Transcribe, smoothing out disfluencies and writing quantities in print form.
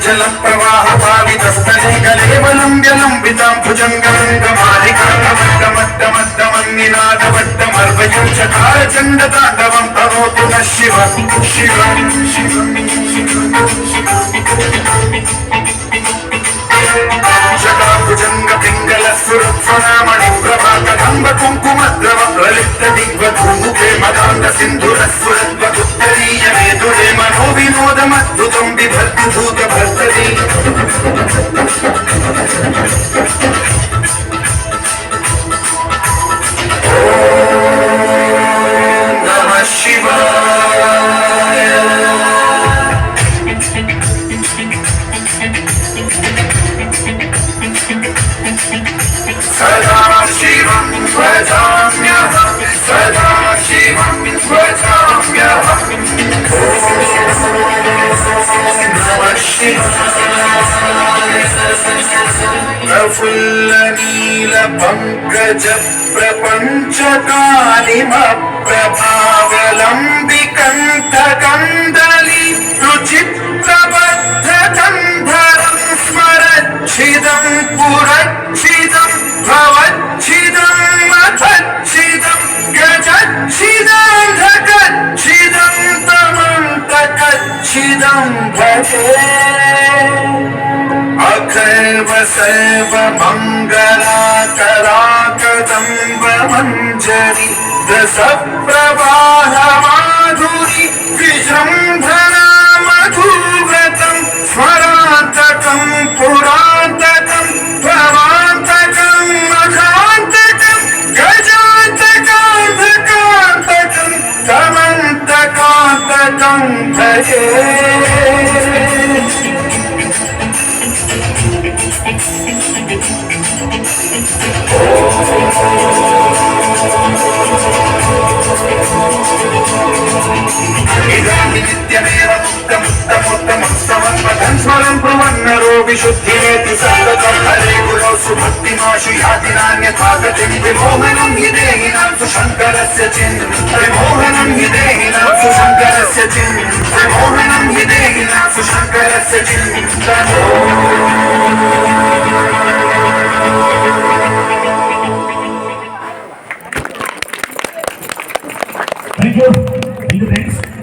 जल प्रवाह भावितस्थले गलेवलम्ब्यलम्बितां भुजङ्गमङ्गमालिकामट्टमट्टमन्निनादवट्टमर्वयं चकारचण्डताण्डवं तनोतु नः शिव शिव शिव जटाभुजङ्गपिङ्गलस्फुरत्स्वनामणिप्रभाकदम्ब कुङ्कुमद्रव ललित दिग्वधूमुखे मदान्त सिन्धुरस्फुरद्वदुत्तरीय मेधुरे मनोविनोदमद्भुतं बिभर्ति भूतभर्तरी नमः शिवाय सदा शिवं भजाम्यहं सदा शिवं भजाम्यहं नमः शिवाय प्रफुल्लनीलपङ्कज प्रपञ्चकालिमप्रभावलम्बिकण्ठकन्दली रुचिप्रबद्धकन्धरं स्मरच्छिदं पुरच्छिदं भवच्छिदं मथच्छिदं गजच्छिदं तमन्तकच्छिदं भजे अखैव सैव मङ्गलाकराकदम्ब मञ्जरी रसप्रवाहमाधुरी विजृम्भणा मधुव्रतं स्मरान्तकं पुरान्तकं भवान्तकं मघान्तकं गजान्तकान्तकान्तकं तमन्तकान्तकं भजे नित्यमेव मुक्तमुत्तमुत्तमं स्तवन्वदन् स्मरन् ब्रुवन्नरो विशुद्धिमेति सततं हरे गुरौ सुभक्तिमाशु याति नान्यथा गतिं विमोहनं हि देहिनां सुशङ्करस्य चिन् विमोहनं हि देहिनां सुशङ्करस्य चिन् विमोहनं हि देहिनां सुशङ्करस्य चिन् Thank you. Thank you, friends.